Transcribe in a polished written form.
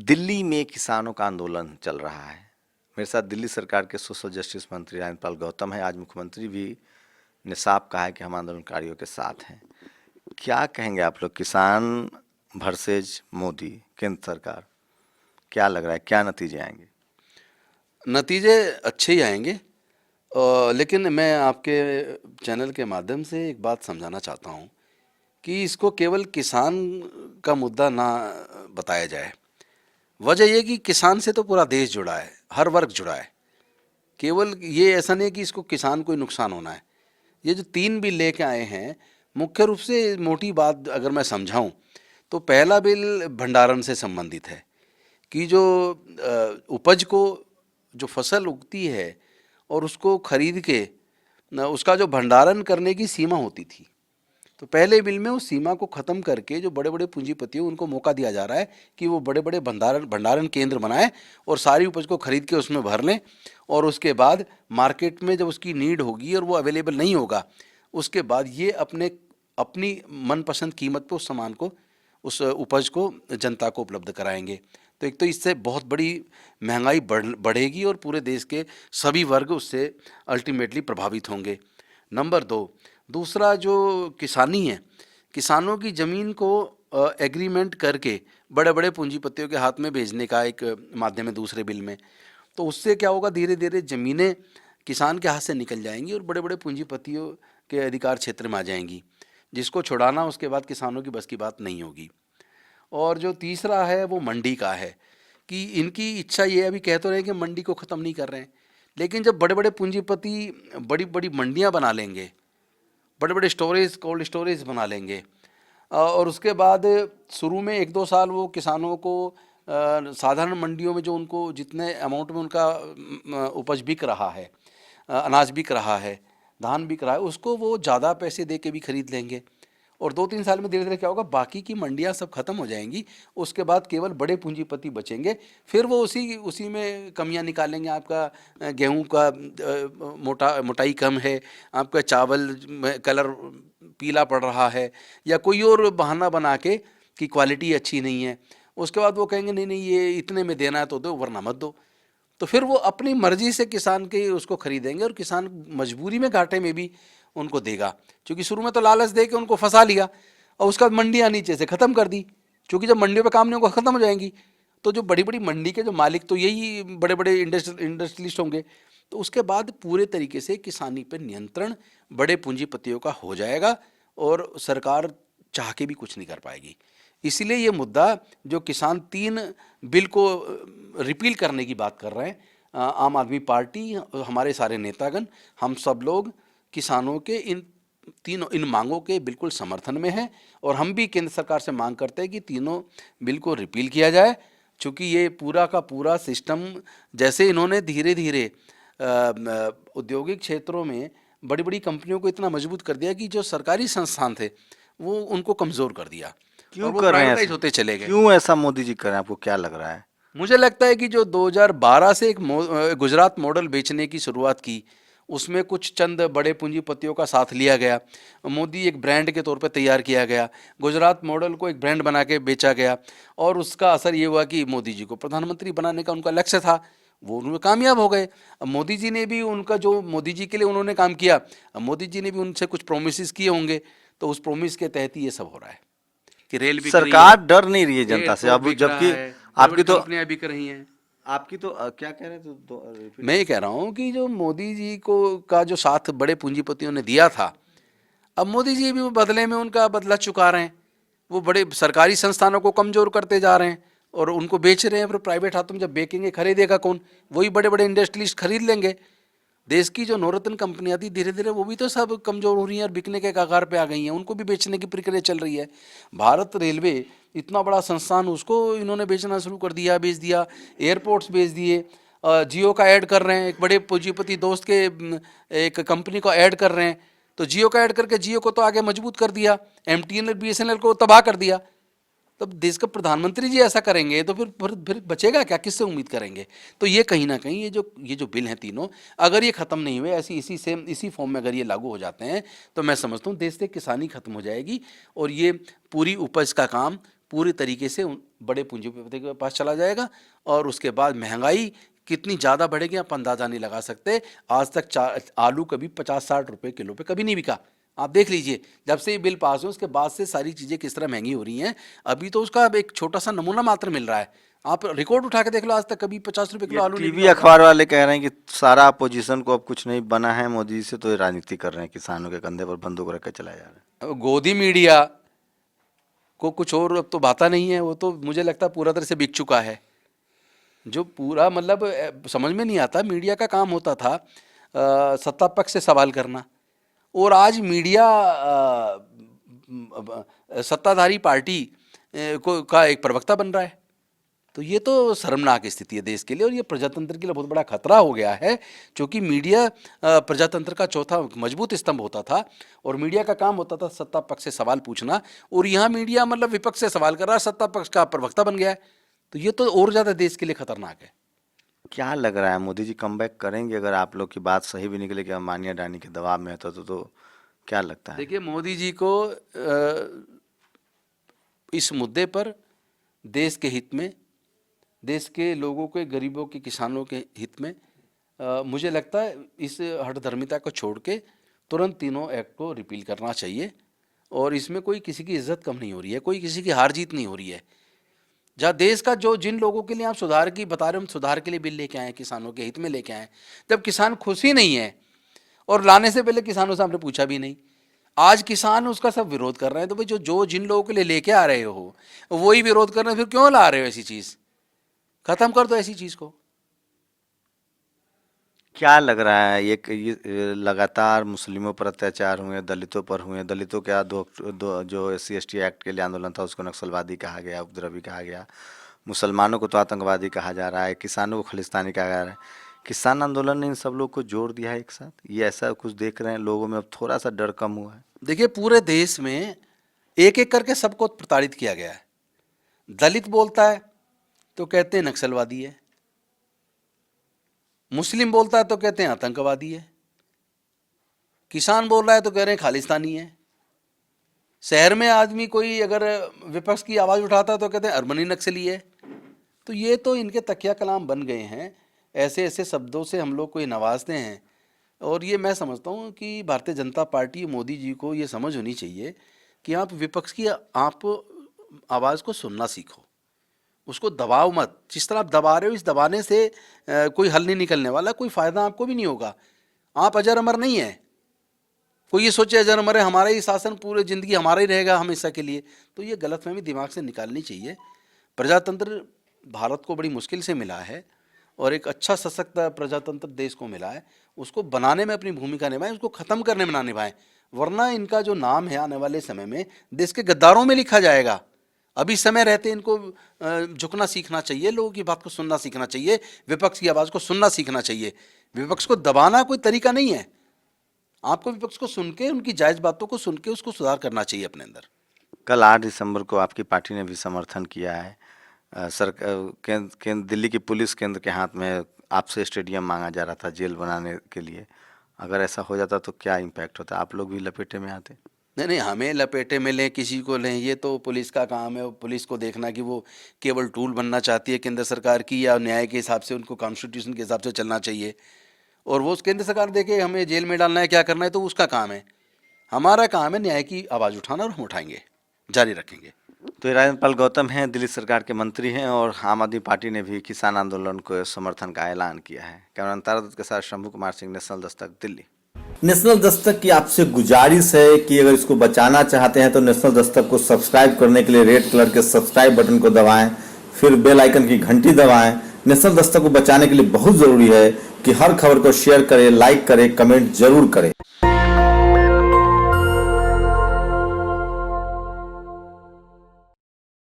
दिल्ली में किसानों का आंदोलन चल रहा है। मेरे साथ दिल्ली सरकार के सोशल जस्टिस मंत्री राजपाल गौतम है। आज मुख्यमंत्री भी ने साफ कहा है कि हम आंदोलनकारियों के साथ हैं। क्या कहेंगे आप लोग, किसान वर्सेज मोदी केंद्र सरकार, क्या लग रहा है, क्या नतीजे आएंगे? नतीजे अच्छे ही आएंगे। लेकिन मैं आपके चैनल के माध्यम से एक बात समझाना चाहता हूँ कि इसको केवल किसान का मुद्दा ना बताया जाए। वजह यह कि किसान से तो पूरा देश जुड़ा है, हर वर्ग जुड़ा है। केवल ये ऐसा नहीं है कि इसको किसान को ही नुकसान होना है। ये जो 3 बिल लेके आए हैं, मुख्य रूप से मोटी बात अगर मैं समझाऊं तो पहला बिल भंडारण से संबंधित है कि जो उपज को, जो फसल उगती है और उसको खरीद के उसका जो भंडारण करने की सीमा होती थी, तो पहले बिल में उस सीमा को ख़त्म करके जो बड़े बड़े पूंजीपतियों उनको मौका दिया जा रहा है कि वो बड़े बड़े भंडारण केंद्र बनाएं और सारी उपज को खरीद के उसमें भर लें, और उसके बाद मार्केट में जब उसकी नीड होगी और वो अवेलेबल नहीं होगा, उसके बाद ये अपनी मनपसंद कीमत पर उस सामान को, उस उपज को जनता को उपलब्ध कराएंगे। तो एक तो इससे बहुत बड़ी महंगाई बढ़ेगी और पूरे देश के सभी वर्ग उससे अल्टीमेटली प्रभावित होंगे। नंबर 2, दूसरा जो किसानी है, किसानों की ज़मीन को एग्रीमेंट करके बड़े बड़े पूंजीपतियों के हाथ में भेजने का एक माध्यम है दूसरे बिल में। तो उससे क्या होगा, धीरे धीरे ज़मीनें किसान के हाथ से निकल जाएंगी और बड़े बड़े पूंजीपतियों के अधिकार क्षेत्र में आ जाएंगी, जिसको छुड़ाना उसके बाद किसानों की बस की बात नहीं होगी। और जो तीसरा है वो मंडी का है कि इनकी इच्छा ये अभी कह तो रहे हैं कि मंडी को ख़त्म नहीं कर रहे हैं, लेकिन जब बड़े बड़े पूंजीपति बड़ी बड़ी मंडियां बना लेंगे, बड़े बड़े स्टोरेज, कोल्ड स्टोरेज बना लेंगे, और उसके बाद शुरू में 1-2 साल वो किसानों को साधारण मंडियों में जो उनको जितने अमाउंट में उनका उपज बिक रहा है, अनाज बिक रहा है, धान बिक रहा है, उसको वो ज़्यादा पैसे दे के भी खरीद लेंगे। और 2-3 साल में धीरे धीरे क्या होगा, बाकी की मंडियां सब खत्म हो जाएंगी। उसके बाद केवल बड़े पूंजीपति बचेंगे। फिर वो उसी उसी में कमियां निकालेंगे। आपका गेहूं का मोटाई कम है, आपका चावल में कलर पीला पड़ रहा है, या कोई और बहाना बना के कि क्वालिटी अच्छी नहीं है। उसके बाद वो कहेंगे नहीं नहीं ये इतने में देना है तो दो, वरना मत दो। तो फिर वो अपनी मर्जी से किसान के उसको खरीदेंगे और किसान मजबूरी में घाटे में भी उनको देगा, क्योंकि शुरू में तो लालच दे के उनको फंसा लिया और उसका मंडियाँ नीचे से ख़त्म कर दी, क्योंकि जब मंडियों पे काम नहीं होगा ख़त्म हो जाएंगी। तो जो बड़ी बड़ी मंडी के जो मालिक तो यही बड़े बड़े इंडस्ट्रियलिस्ट होंगे। तो उसके बाद पूरे तरीके से किसानी पर नियंत्रण बड़े पूंजीपतियों का हो जाएगा और सरकार चाह के भी कुछ नहीं कर पाएगी। इसीलिए ये मुद्दा जो किसान 3 बिल को रिपील करने की बात कर रहे हैं, आम आदमी पार्टी, हमारे सारे नेतागण, हम सब लोग किसानों के इन मांगों के बिल्कुल समर्थन में हैं। और हम भी केंद्र सरकार से मांग करते हैं कि तीनों बिल को रिपील किया जाए, क्योंकि ये पूरा का पूरा सिस्टम, जैसे इन्होंने धीरे धीरे औद्योगिक क्षेत्रों में बड़ी बड़ी कंपनियों को इतना मजबूत कर दिया कि जो सरकारी संस्थान थे वो उनको कमज़ोर कर दिया और क्यों वो कर रहे हैं प्राइवेटाइज ऐसा? होते चले गए। क्यों ऐसा मोदी जी कर रहे हैं, आपको क्या लग रहा है? मुझे लगता है कि जो 2012 से एक गुजरात मॉडल बेचने की शुरुआत की, उसमें कुछ चंद बड़े पूंजीपतियों का साथ लिया गया। मोदी एक ब्रांड के तौर पे तैयार किया गया, गुजरात मॉडल को एक ब्रांड बना के बेचा गया, और उसका असर ये हुआ कि मोदी जी को प्रधानमंत्री बनाने का उनका लक्ष्य था, वो उनमें कामयाब हो गए। अब मोदी जी ने भी उनका, जो मोदी जी के लिए उन्होंने काम किया, अब मोदी जी ने भी उनसे कुछ प्रोमिस किए होंगे, तो उस प्रोमिस के तहत ही ये सब हो रहा है कि रेल बिक रही है, सरकार डर नहीं रही है जनता से एयरपोर्ट अब, बिक रहा जबकि है, बड़ी आपकी बड़ी तो कंपनियां बिक रही हैं। आपकी तो क्या कह रहे थे, रिपीट मैं ये कीजिए। कह रहा हूँ कि जो मोदी जी को का जो साथ बड़े पूंजीपतियों ने दिया था, अब मोदी जी भी बदले में उनका बदला चुका रहे हैं। वो बड़े सरकारी संस्थानों को कमज़ोर करते जा रहे हैं और उनको बेच रहे हैं। फिर प्राइवेट हाथों में जब बेचेंगे, खरीदेगा कौन? वही बड़े बड़े इंडस्ट्रियलिस्ट खरीद लेंगे। देश की जो नवरत्न कंपनियां थी, धीरे धीरे वो भी तो सब कमज़ोर हो रही हैं और बिकने के कगार पे आ गई हैं। उनको भी बेचने की प्रक्रिया चल रही है। भारत रेलवे इतना बड़ा संस्थान, उसको इन्होंने बेचना शुरू कर दिया, बेच दिया। एयरपोर्ट्स बेच दिए। जियो का ऐड कर रहे हैं, एक बड़े पूंजीपति दोस्त के एक कंपनी को ऐड कर रहे हैं। तो जियो का ऐड करके जियो को तो आगे मजबूत कर दिया, एमटीएनएल बीएसएनएल को तबाह कर दिया। तब देश का प्रधानमंत्री जी ऐसा करेंगे तो फिर बचेगा क्या? किससे उम्मीद करेंगे? तो ये कहीं ना कहीं ये जो बिल हैं तीनों, अगर ये ख़त्म नहीं हुए, ऐसी इसी फॉर्म में अगर ये लागू हो जाते हैं, तो मैं समझता हूँ देश से किसानी खत्म हो जाएगी और ये पूरी उपज का काम पूरी तरीके से बड़े पूंजीपति के पास चला जाएगा और उसके बाद महंगाई कितनी ज़्यादा बढ़ेगी आप अंदाज़ा नहीं लगा सकते। आज तक आलू कभी 50-60 रुपये किलो पे कभी नहीं बिका। आप देख लीजिए जब से ये बिल पास हुए उसके बाद से सारी चीज़ें किस तरह महंगी हो रही हैं। अभी तो उसका एक छोटा सा नमूना मात्र मिल रहा है। आप रिकॉर्ड उठा के देख लो, आज तक कभी 50 रुपये किलो आलू नहीं टीवी बिका। अखबार वाले कह रहे हैं कि सारा अपोजिशन को अब कुछ नहीं बना है मोदी जी से, तो ये राजनीति कर रहे हैं, किसानों के कंधे पर बंदूक रख के चलाया जा रहा है। अब गोदी मीडिया को कुछ और अब तो भाता नहीं है, वो तो मुझे लगता है पूरा तरह से बिक चुका है। जो पूरा मतलब समझ में नहीं आता, मीडिया का काम होता था सत्ता पक्ष से सवाल करना, और आज मीडिया सत्ताधारी पार्टी का एक प्रवक्ता बन रहा है। तो ये तो शर्मनाक स्थिति है देश के लिए, और ये प्रजातंत्र के लिए बहुत बड़ा खतरा हो गया है, क्योंकि मीडिया प्रजातंत्र का चौथा मजबूत स्तंभ होता था और मीडिया का काम होता था सत्ता पक्ष से सवाल पूछना, और यहाँ मीडिया मतलब विपक्ष से सवाल कर रहा है, सत्ता पक्ष का प्रवक्ता बन गया है। तो ये तो और ज़्यादा देश के लिए खतरनाक है। क्या लग रहा है मोदी जी कमबैक करेंगे? अगर आप लोग की बात सही भी निकले कि अंबानी अडानी के दबाव में है तो क्या लगता है? देखिए, मोदी जी को इस मुद्दे पर देश के हित में, देश के लोगों के, गरीबों के, किसानों के हित में मुझे लगता है इस हठधर्मिता को छोड़ के तुरंत तीनों एक्ट को रिपील करना चाहिए। और इसमें कोई किसी की इज्जत कम नहीं हो रही है, कोई किसी की हार जीत नहीं हो रही है। जहाँ देश का जो जिन लोगों के लिए आप सुधार की बता रहे हो, हम सुधार के लिए बिल लेके आए, किसानों के हित में लेके आए, जब किसान खुश ही नहीं है और लाने से पहले किसानों से आपने पूछा भी नहीं, आज किसान उसका सब विरोध कर रहे हैं। तो भाई जो जिन लोगों के लिए लेके आ रहे हो वही विरोध कर रहे हैं, फिर क्यों ला रहे हो? ऐसी चीज़ खत्म कर दो, ऐसी चीज़ को। क्या लग रहा है ये लगातार मुस्लिमों पर अत्याचार हुए, दलितों पर हुए, दलितों के जो SC/ST एक्ट के लिए आंदोलन था उसको नक्सलवादी कहा गया, उपद्रवी कहा गया, मुसलमानों को तो आतंकवादी कहा जा रहा है, किसानों को खालिस्तानी कहा जा रहा है। किसान आंदोलन ने इन सब लोग को जोड़ दिया है एक साथ, ये ऐसा कुछ देख रहे हैं लोगों में? अब थोड़ा सा डर कम हुआ है। देखिए, पूरे देश में एक एक करके सबको प्रताड़ित किया गया है। दलित बोलता है तो कहते हैं नक्सलवादी है, मुस्लिम बोलता है तो कहते हैं आतंकवादी है, किसान बोल रहा है तो कह रहे हैं खालिस्तानी है, शहर में आदमी कोई अगर विपक्ष की आवाज़ उठाता है तो कहते हैं अरबनी नक्सली है। तो ये तो इनके तकिया कलाम बन गए हैं, ऐसे ऐसे शब्दों से हम लोग को ये नवाजते हैं। और ये मैं समझता हूँ कि भारतीय जनता पार्टी, मोदी जी को ये समझ होनी चाहिए कि आप विपक्ष की आप आवाज़ को सुनना सीखो, उसको दबाओ मत। जिस तरह आप दबा रहे हो, इस दबाने से कोई हल नहीं निकलने वाला, कोई फ़ायदा आपको भी नहीं होगा। आप अजर अमर नहीं है। कोई ये सोचे अजर अमर है, हमारा ही शासन पूरी ज़िंदगी हमारा ही रहेगा हमेशा के लिए, तो ये गलतफहमी दिमाग से निकालनी चाहिए। प्रजातंत्र भारत को बड़ी मुश्किल से मिला है और एक अच्छा सशक्त प्रजातंत्र देश को मिला है, उसको बनाने में अपनी भूमिका निभाएं, उसको ख़त्म करने में ना निभाएं, वरना इनका जो नाम है आने वाले समय में देश के गद्दारों में लिखा जाएगा। अभी समय रहते इनको झुकना सीखना चाहिए, लोगों की बात को सुनना सीखना चाहिए, विपक्ष की आवाज़ को सुनना सीखना चाहिए। विपक्ष को दबाना कोई तरीका नहीं है, आपको विपक्ष को सुन के, उनकी जायज़ बातों को सुन के उसको सुधार करना चाहिए अपने अंदर। कल 8 दिसंबर को आपकी पार्टी ने भी समर्थन किया है। दिल्ली की पुलिस केंद्र के हाथ में आपसे स्टेडियम मांगा जा रहा था जेल बनाने के लिए। अगर ऐसा हो जाता तो क्या इम्पैक्ट होता? आप लोग भी लपेटे में आते? नहीं, हमें लपेटे में लें, किसी को लें, ये तो पुलिस का काम है। पुलिस को देखना कि वो केवल टूल बनना चाहती है केंद्र सरकार की, या न्याय के हिसाब से उनको कॉन्स्टिट्यूशन के हिसाब से चलना चाहिए। और वो केंद्र सरकार देखे हमें जेल में डालना है, क्या करना है, तो उसका काम है। हमारा काम है न्याय की आवाज़ उठाना, और हम उठाएंगे, जारी रखेंगे। तो ये राजनपाल गौतम हैं, दिल्ली सरकार के मंत्री हैं, और आम आदमी पार्टी ने भी किसान आंदोलन को समर्थन का ऐलान किया है। कैमरा तारादत्त के साथ शंभू कुमार सिंह, नेशनल दस्तक, दिल्ली। नेशनल दस्तक की आपसे गुजारिश है कि अगर इसको बचाना चाहते हैं तो नेशनल दस्तक को सब्सक्राइब करने के लिए रेड कलर के सब्सक्राइब बटन को दबाएं, फिर बेल आइकन की घंटी दबाएं। नेशनल दस्तक को बचाने के लिए बहुत जरूरी है कि हर खबर को शेयर करें, लाइक करें, कमेंट जरूर करें।